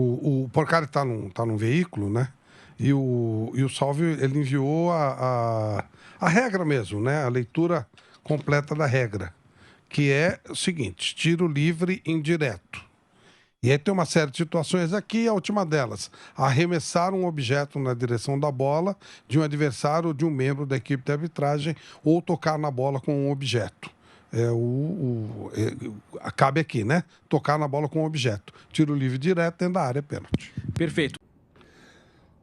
O Porcari tá num veículo, né? E o Salvio, ele enviou a regra mesmo, né? A leitura completa da regra, que é o seguinte: tiro livre indireto. E aí tem uma série de situações aqui, a última delas, arremessar um objeto na direção da bola de um adversário ou de um membro da equipe de arbitragem ou tocar na bola com um objeto. Cabe aqui, né? Tocar na bola com um objeto. Tiro livre direto dentro da área, pênalti. Perfeito.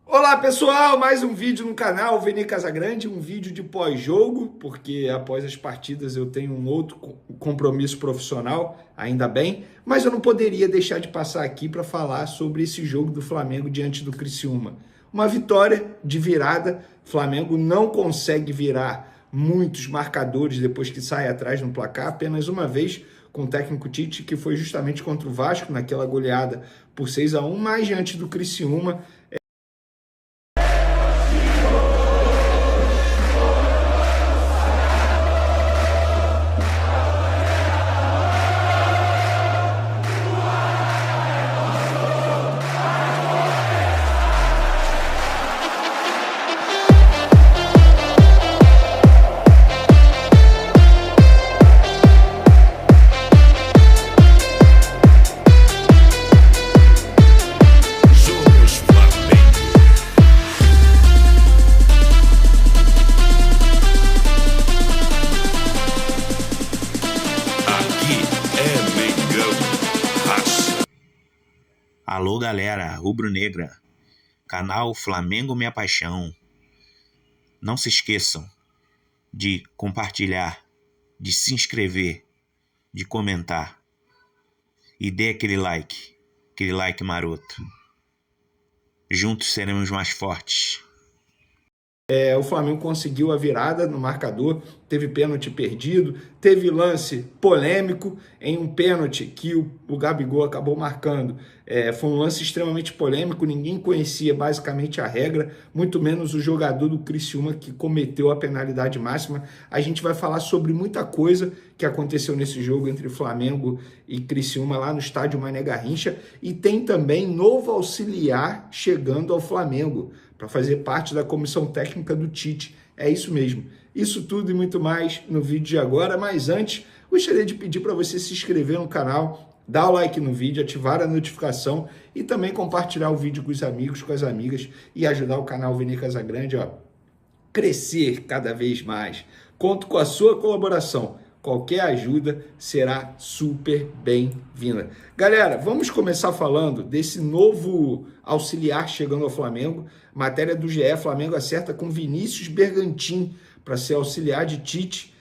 Olá pessoal, mais um vídeo no canal Vini Casagrande, um vídeo de pós-jogo, porque após as partidas eu tenho um outro compromisso profissional, ainda bem, mas eu não poderia deixar de passar aqui para falar sobre esse jogo do Flamengo diante do Criciúma. Uma vitória de virada, Flamengo não consegue virar muitos marcadores depois que sai atrás no placar, apenas uma vez com o técnico Tite, que foi justamente contra o Vasco, naquela goleada por 6-1, mas diante do Criciúma, Alô galera rubro-negra, canal Flamengo Minha Paixão. Não se esqueçam de compartilhar, de se inscrever, de comentar e dê aquele like maroto. Juntos seremos mais fortes. O Flamengo conseguiu a virada no marcador, teve pênalti perdido, teve lance polêmico em um pênalti que o Gabigol acabou marcando. Foi um lance extremamente polêmico, ninguém conhecia basicamente a regra, muito menos o jogador do Criciúma que cometeu a penalidade máxima. A gente vai falar sobre muita coisa que aconteceu nesse jogo entre Flamengo e Criciúma lá no estádio Mané Garrincha, e tem também novo auxiliar chegando ao Flamengo para fazer parte da comissão técnica do Tite. É isso mesmo. Isso tudo e muito mais no vídeo de agora, mas antes, gostaria de pedir para você se inscrever no canal, dar o like no vídeo, ativar a notificação e também compartilhar o vídeo com os amigos, com as amigas e ajudar o canal Vini Casagrande a crescer cada vez mais. Conto com a sua colaboração. Qualquer ajuda será super bem-vinda. Galera, vamos começar falando desse novo auxiliar chegando ao Flamengo. Matéria do GE, Flamengo acerta com Vinícius Bergantin para ser auxiliar de Tite.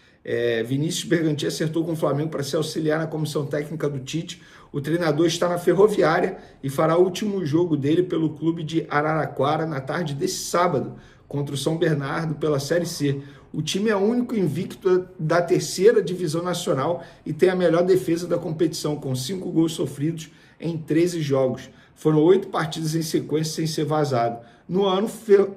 Vinícius Bergantin acertou com o Flamengo para ser auxiliar na comissão técnica do Tite. O treinador está na Ferroviária e fará o último jogo dele pelo clube de Araraquara na tarde desse sábado, contra o São Bernardo pela Série C. O time é o único invicto da terceira divisão nacional e tem a melhor defesa da competição, com 5 gols sofridos em 13 jogos. Foram 8 partidas em sequência sem ser vazado. No ano,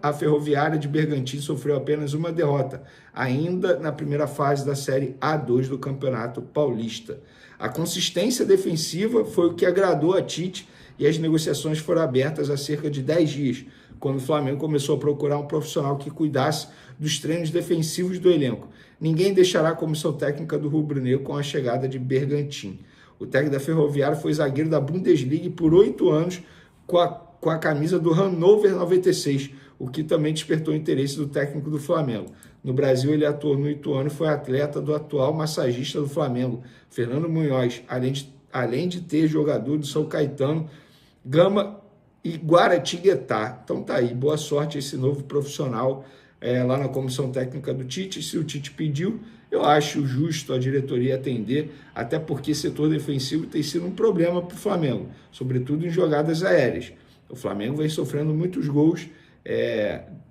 a Ferroviária de Bergantin sofreu apenas uma derrota, ainda na primeira fase da Série A2 do Campeonato Paulista. A consistência defensiva foi o que agradou a Tite e as negociações foram abertas há cerca de 10 dias, quando o Flamengo começou a procurar um profissional que cuidasse dos treinos defensivos do elenco. Ninguém deixará a comissão técnica do Rubro Negro com a chegada de Bergantin. O técnico da Ferroviária foi zagueiro da Bundesliga por 8 anos com a camisa do Hannover 96, o que também despertou o interesse do técnico do Flamengo. No Brasil, ele atuou no Ituano e foi atleta do atual massagista do Flamengo, Fernando Munhoz, além de ter jogador do São Caetano, Gama e Guaratinguetá. Então tá aí, boa sorte a esse novo profissional lá na comissão técnica do Tite. Se o Tite pediu, eu acho justo a diretoria atender, até porque setor defensivo tem sido um problema para o Flamengo, sobretudo em jogadas aéreas. O Flamengo vem sofrendo muitos gols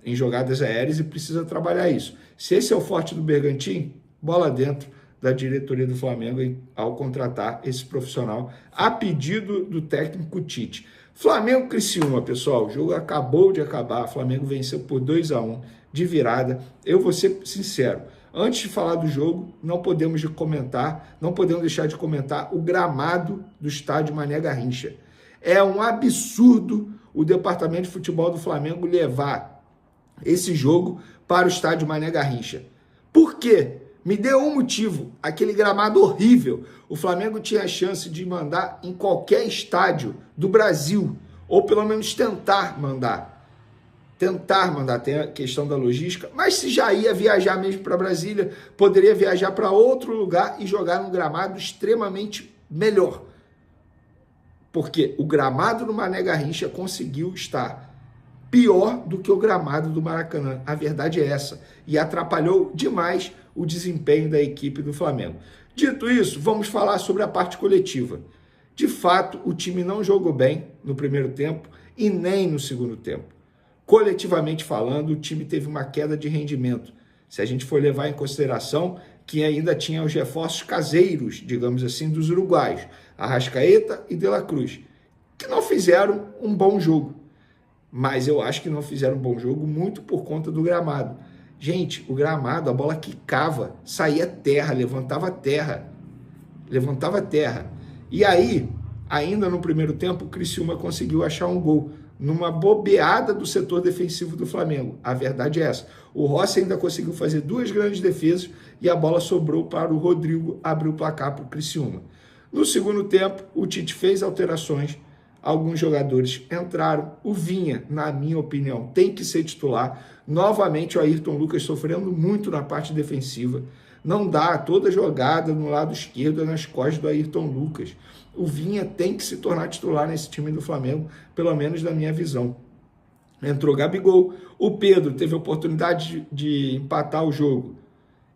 em jogadas aéreas e precisa trabalhar isso. Se esse é o forte do Bergantin, bola dentro da diretoria do Flamengo ao contratar esse profissional a pedido do técnico Tite. Flamengo Criciúma, pessoal, o jogo acabou de acabar, o Flamengo venceu por 2-1 de virada. Eu vou ser sincero, antes de falar do jogo, não podemos deixar de comentar o gramado do estádio Mané Garrincha. É um absurdo o departamento de futebol do Flamengo levar esse jogo para o estádio Mané Garrincha. Por quê? Me dê um motivo. Aquele gramado horrível. O Flamengo tinha a chance de mandar em qualquer estádio do Brasil, ou pelo menos tentar mandar. Tem a questão da logística, mas se já ia viajar mesmo para Brasília, poderia viajar para outro lugar e jogar num gramado extremamente melhor. Porque o gramado do Mané Garrincha conseguiu estar pior do que o gramado do Maracanã. A verdade é essa. E atrapalhou demais o desempenho da equipe do Flamengo. Dito isso, vamos falar sobre a parte coletiva. De fato, o time não jogou bem no primeiro tempo e nem no segundo tempo. Coletivamente falando, o time teve uma queda de rendimento. Se a gente for levar em consideração que ainda tinha os reforços caseiros, digamos assim, dos uruguaios, Arrascaeta e De La Cruz, que não fizeram um bom jogo. Mas eu acho que não fizeram um bom jogo muito por conta do gramado. Gente, o gramado, a bola quicava, saía terra, levantava terra. E aí, ainda no primeiro tempo, o Criciúma conseguiu achar um gol numa bobeada do setor defensivo do Flamengo. A verdade é essa. O Rossi ainda conseguiu fazer 2 grandes defesas e a bola sobrou para o Rodrigo abrir o placar para o Criciúma. No segundo tempo, o Tite fez alterações, alguns jogadores entraram. O Vinha, na minha opinião, tem que ser titular. Novamente, o Ayrton Lucas sofrendo muito na parte defensiva. Não dá, toda jogada no lado esquerdo nas costas do Ayrton Lucas. O Vinha tem que se tornar titular nesse time do Flamengo, pelo menos na minha visão. Entrou Gabigol, o Pedro teve a oportunidade de empatar o jogo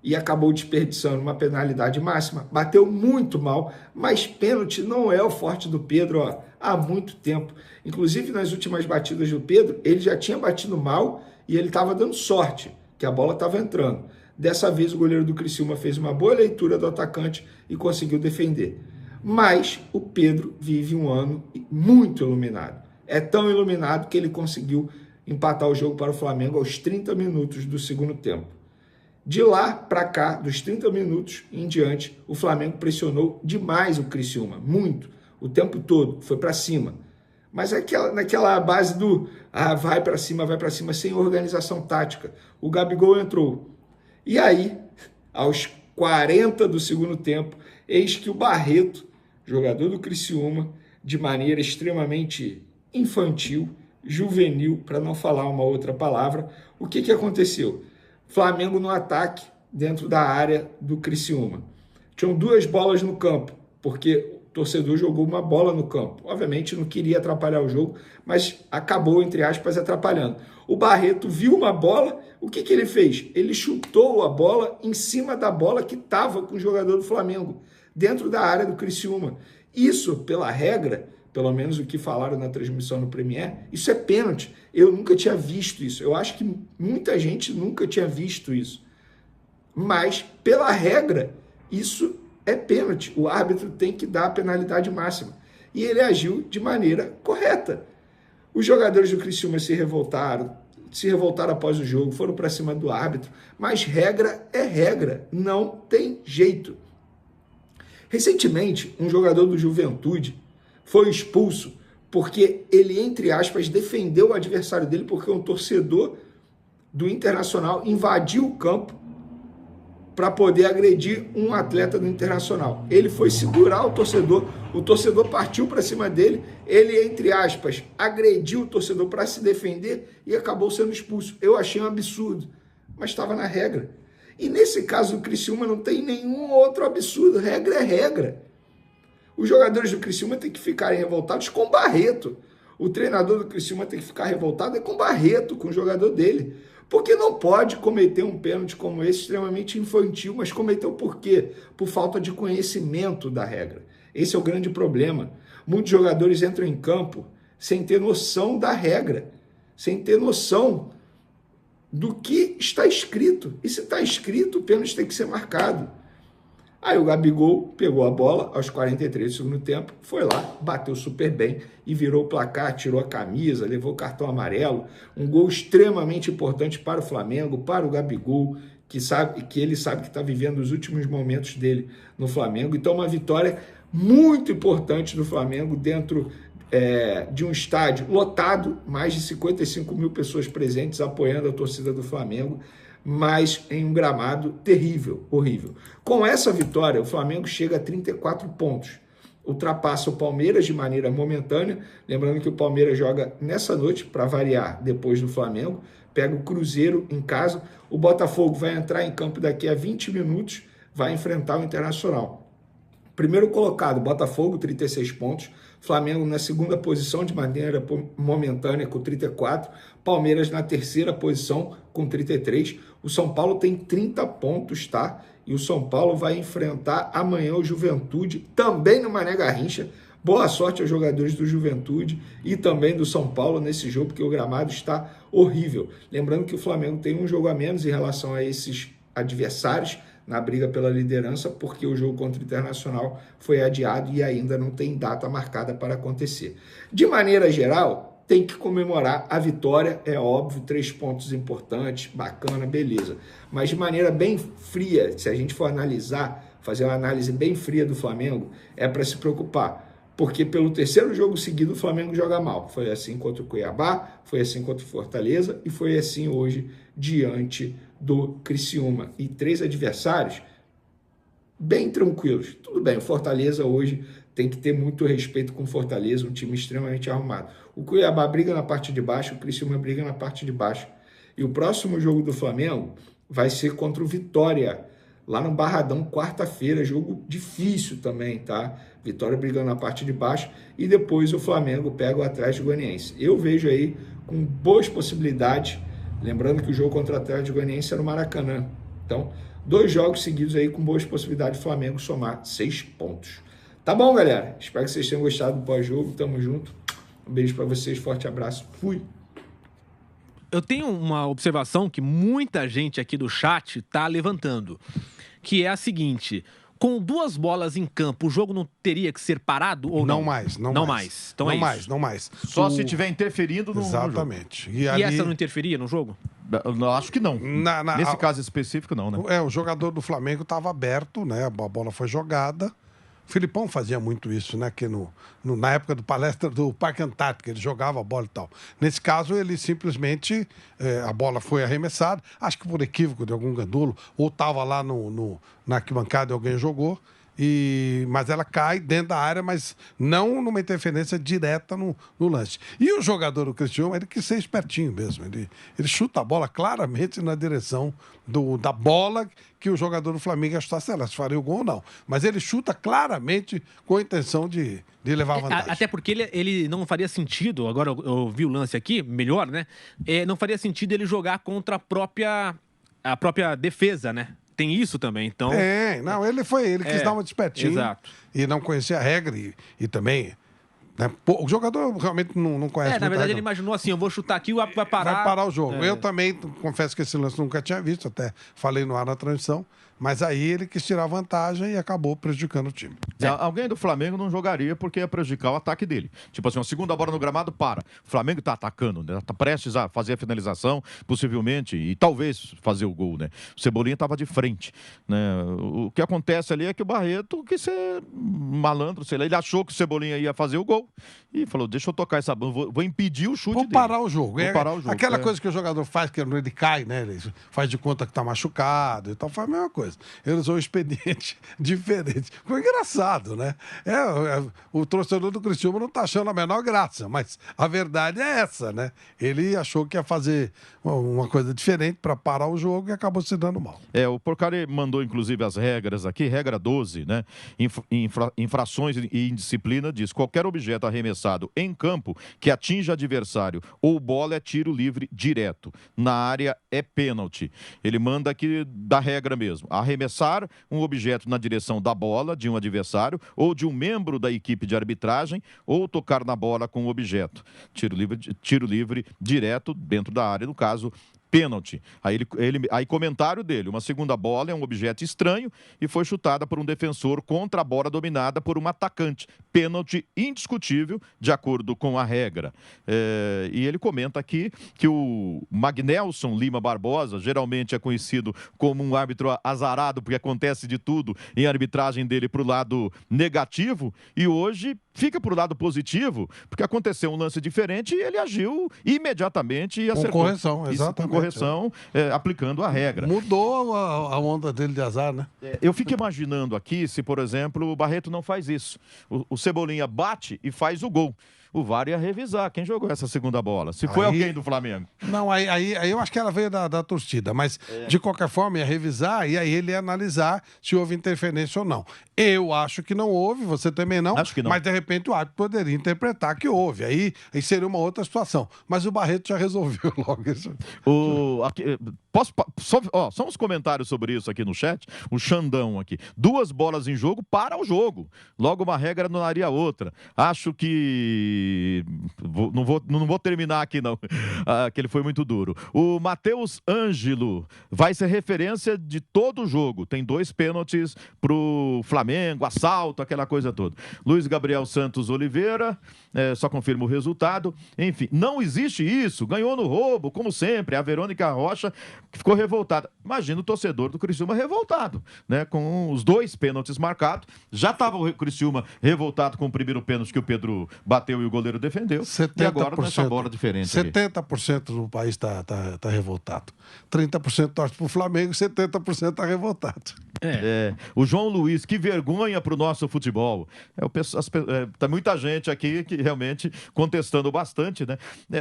e acabou desperdiçando uma penalidade máxima, bateu muito mal, mas pênalti não é o forte do Pedro há muito tempo. Inclusive nas últimas batidas do Pedro, ele já tinha batido mal e ele estava dando sorte, que a bola estava entrando. Dessa vez o goleiro do Criciúma fez uma boa leitura do atacante e conseguiu defender. Mas o Pedro vive um ano muito iluminado. É tão iluminado que ele conseguiu empatar o jogo para o Flamengo aos 30 minutos do segundo tempo. De lá para cá, dos 30 minutos em diante, o Flamengo pressionou demais o Criciúma, muito, o tempo todo, foi para cima. Mas naquela base do vai para cima, sem organização tática. O Gabigol entrou. E aí, aos 40 do segundo tempo, eis que o Barreto, jogador do Criciúma, de maneira extremamente infantil, juvenil, para não falar uma outra palavra, o que aconteceu? Flamengo no ataque dentro da área do Criciúma. Tinham 2 bolas no campo, porque o torcedor jogou uma bola no campo. Obviamente não queria atrapalhar o jogo, mas acabou, entre aspas, atrapalhando. O Barreto viu uma bola, o que ele fez? Ele chutou a bola em cima da bola que estava com o jogador do Flamengo, dentro da área do Criciúma. Isso, pela regra, pelo menos o que falaram na transmissão no Premier, isso é pênalti. Eu nunca tinha visto isso. Eu acho que muita gente nunca tinha visto isso. Mas, pela regra, isso é pênalti. O árbitro tem que dar a penalidade máxima. E ele agiu de maneira correta. Os jogadores do Criciúma se revoltaram após o jogo, foram para cima do árbitro, mas regra é regra, não tem jeito. Recentemente, um jogador do Juventude foi expulso porque ele, entre aspas, defendeu o adversário dele porque um torcedor do Internacional invadiu o campo para poder agredir um atleta do Internacional. Ele foi segurar o torcedor partiu para cima dele, ele, entre aspas, agrediu o torcedor para se defender e acabou sendo expulso. Eu achei um absurdo, mas estava na regra. E nesse caso do Criciúma não tem nenhum outro absurdo, regra é regra. Os jogadores do Criciúma têm que ficarem revoltados com o Barreto. O treinador do Criciúma tem que ficar revoltado com o Barreto, com o jogador dele. Porque não pode cometer um pênalti como esse, extremamente infantil, mas cometeu por quê? Por falta de conhecimento da regra. Esse é o grande problema. Muitos jogadores entram em campo sem ter noção da regra, sem ter noção do que está escrito. E se está escrito, o pênalti tem que ser marcado. Aí o Gabigol pegou a bola aos 43 do segundo tempo, foi lá, bateu super bem e virou o placar, tirou a camisa, levou o cartão amarelo. Um gol extremamente importante para o Flamengo, para o Gabigol, que ele sabe que está vivendo os últimos momentos dele no Flamengo. Então uma vitória muito importante do Flamengo de um estádio lotado, mais de 55 mil pessoas presentes apoiando a torcida do Flamengo, mas em um gramado terrível, horrível. Com essa vitória, o Flamengo chega a 34 pontos. Ultrapassa o Palmeiras de maneira momentânea, lembrando que o Palmeiras joga nessa noite, para variar, depois do Flamengo, pega o Cruzeiro em casa, o Botafogo vai entrar em campo daqui a 20 minutos, vai enfrentar o Internacional. Primeiro colocado, Botafogo, 36 pontos, Flamengo na segunda posição de maneira momentânea com 34, Palmeiras na terceira posição com 33, o São Paulo tem 30 pontos, tá? E o São Paulo vai enfrentar amanhã o Juventude, também no Mané Garrincha. Boa sorte aos jogadores do Juventude e também do São Paulo nesse jogo, porque o gramado está horrível. Lembrando que o Flamengo tem um jogo a menos em relação a esses adversários na briga pela liderança, porque o jogo contra o Internacional foi adiado e ainda não tem data marcada para acontecer. De maneira geral, tem que comemorar a vitória, é óbvio, 3 pontos importantes, bacana, beleza. Mas de maneira bem fria, se a gente for analisar, fazer uma análise bem fria do Flamengo, é para se preocupar. Porque pelo terceiro jogo seguido o Flamengo joga mal. Foi assim contra o Cuiabá, foi assim contra o Fortaleza e foi assim hoje diante do Criciúma. E 3 adversários bem tranquilos. Tudo bem, o Fortaleza hoje tem que ter muito respeito com o Fortaleza, um time extremamente arrumado. O Cuiabá briga na parte de baixo, o Criciúma briga na parte de baixo. E o próximo jogo do Flamengo vai ser contra o Vitória, lá no Barradão, quarta-feira, jogo difícil também, tá? Vitória brigando na parte de baixo e depois o Flamengo pega o Atlético Goianiense. Eu vejo aí com boas possibilidades, lembrando que o jogo contra o Atlético Goianiense é no Maracanã. Então, 2 jogos seguidos aí com boas possibilidades do Flamengo somar 6 pontos. Tá bom, galera? Espero que vocês tenham gostado do pós-jogo. Tamo junto. Um beijo pra vocês, forte abraço. Fui! Eu tenho uma observação que muita gente aqui do chat tá levantando, que é a seguinte: com 2 bolas em campo, o jogo não teria que ser parado ou não? Não mais. Então não é mais, isso. não mais. Só se tiver interferindo no jogo. Exatamente. E essa não interferia no jogo? Eu acho que não. Nesse caso específico, não, né? O jogador do Flamengo estava aberto, né? A bola foi jogada. O Filipão fazia muito isso, né? Que na época do palestra do Parque Antártico, ele jogava a bola e tal. Nesse caso, ele simplesmente, a bola foi arremessada, acho que por equívoco de algum gandula, ou estava lá na arquibancada e alguém jogou, mas ela cai dentro da área, mas não numa interferência direta no lance. E o jogador do Criciúma, ele quis ser espertinho mesmo. Ele chuta a bola claramente na direção da bola que o jogador do Flamengo ia chutar, sei lá, se faria o gol ou não. Mas ele chuta claramente com a intenção de levar vantagem. Até porque ele não faria sentido, agora eu vi o lance aqui, melhor, né? Não faria sentido ele jogar contra a própria defesa, né? Tem isso também, então... ele quis dar uma despertinho. Exato. E não conhecia a regra e também... Né, o jogador realmente não conhece na verdade, regra. ele imaginou assim, eu vou chutar aqui, vai parar... Vai parar o jogo. Eu também confesso que esse lance nunca tinha visto, até falei no ar na transmissão, mas aí ele quis tirar vantagem e acabou prejudicando o time. Alguém do Flamengo não jogaria porque ia prejudicar o ataque dele. Tipo assim, uma segunda bola no gramado, para. O Flamengo tá atacando, né? Tá prestes a fazer a finalização, possivelmente, e talvez fazer o gol, né? O Cebolinha tava de frente, né? O que acontece ali é que o Barreto quis ser malandro, sei lá, ele achou que o Cebolinha ia fazer o gol e falou, deixa eu tocar essa bola, vou impedir o chute dele. Vou parar o jogo. Parar o jogo. Aquela coisa que o jogador faz, que ele cai, né? Ele faz de conta que tá machucado e tal, faz a mesma coisa. Ele usou um expediente diferente. Foi engraçado, né? O torcedor do Criciúma não tá achando a menor graça, mas a verdade é essa, né? Ele achou que ia fazer uma coisa diferente para parar o jogo e acabou se dando mal. O Porcari mandou, inclusive, as regras aqui, regra 12, né? Infrações e indisciplina diz, qualquer objeto arremessado em campo que atinja adversário ou bola é tiro livre direto. Na área é pênalti. Ele manda aqui da regra mesmo. Arremessar um objeto na direção da bola de um adversário ou de um membro da equipe de arbitragem ou tocar na bola com o objeto. Tiro livre direto dentro da área, no caso, pênalti. Aí comentário dele, uma segunda bola é um objeto estranho e foi chutada por um defensor contra a bola dominada por um atacante. Pênalti indiscutível, de acordo com a regra. E ele comenta aqui que o Magnelson Lima Barbosa, geralmente é conhecido como um árbitro azarado, porque acontece de tudo em arbitragem dele para o lado negativo, e hoje fica pro lado positivo, porque aconteceu um lance diferente e ele agiu imediatamente e Com acertou. correção, Isso, exatamente. com correção, aplicando a regra. Mudou a onda dele de azar, né? Eu fico imaginando aqui se, por exemplo, o Barreto não faz isso. O Cebolinha bate e faz o gol. O VAR ia revisar quem jogou essa segunda bola. Se foi alguém do Flamengo. Não, aí eu acho que ela veio da torcida, mas de qualquer forma ia revisar e aí ele ia analisar se houve interferência ou não. Eu acho que não houve, você também não, Acho que não. mas de repente o árbitro poderia interpretar que houve. Aí seria uma outra situação. Mas o Barreto já resolveu logo isso. Só uns comentários sobre isso aqui no chat. O Xandão aqui. 2 bolas em jogo para o jogo. Logo uma regra anularia a outra. Acho que não vou terminar aqui, não. Que ele foi muito duro. O Matheus Ângelo vai ser referência de todo o jogo. Tem 2 pênaltis pro Flamengo, assalto, aquela coisa toda. Luiz Gabriel Santos Oliveira, só confirma o resultado. Enfim, não existe isso. Ganhou no roubo, como sempre. A Verônica Rocha ficou revoltada. Imagina o torcedor do Criciúma revoltado, né? Com os 2 pênaltis marcados. Já estava o Criciúma revoltado com o primeiro pênalti que o Pedro bateu e o goleiro defendeu. 70%, e agora nessa bola diferente. 70% do país está revoltado. 30% torce para o Flamengo e 70% está revoltado. O João Luiz, que vergonha para o nosso futebol. Tá muita gente aqui que realmente contestando bastante, né?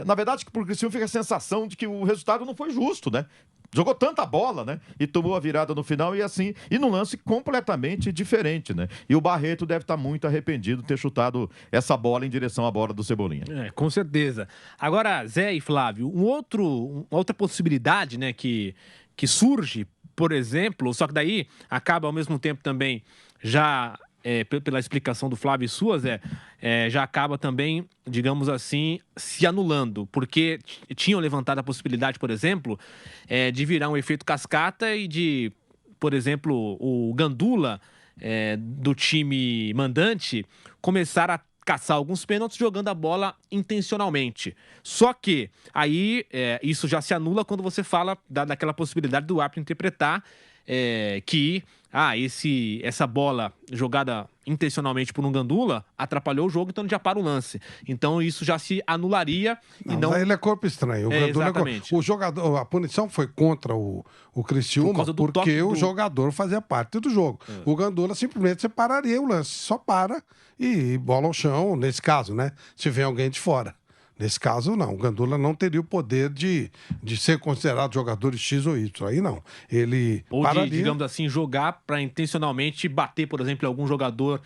Na verdade, por Criciúma fica a sensação de que o resultado não foi justo, né? Jogou tanta bola, né? E tomou a virada no final e num lance completamente diferente, né? E o Barreto deve estar muito arrependido de ter chutado essa bola em direção à bola do Cebolinha. Com certeza. Agora, Zé e Flávio, uma outra possibilidade, né, que surge, por exemplo, só que daí acaba ao mesmo tempo também já... pela explicação do Flávio e sua, Zé, já acaba também, digamos assim, se anulando, porque tinham levantado a possibilidade, por exemplo, de virar um efeito cascata e de, por exemplo, o Gandula, do time mandante, começar a caçar alguns pênaltis jogando a bola intencionalmente. Só que aí isso já se anula quando você fala daquela possibilidade do árbitro interpretar que essa bola jogada intencionalmente por um Gandula atrapalhou o jogo, então ele já para o lance. Então isso já se anularia. Não. Ele é corpo estranho. O Gandula exatamente. O jogador, a punição foi contra o Criciúma porque o jogador fazia parte do jogo. O Gandula simplesmente separaria o lance. Só para e bola ao chão, nesse caso, né? Se vem alguém de fora. Nesse caso, não. O Gandula não teria o poder de ser considerado jogador X ou Y. Aí não. Ele ou pararia... digamos assim, jogar para intencionalmente bater, por exemplo, algum jogador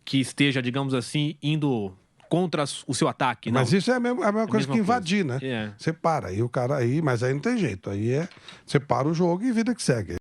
que esteja, digamos assim, indo contra o seu ataque. Mas não. isso é a mesma coisa que invadir, né? Você para. Aí o cara aí, mas aí não tem jeito. Aí você para o jogo e vida que segue.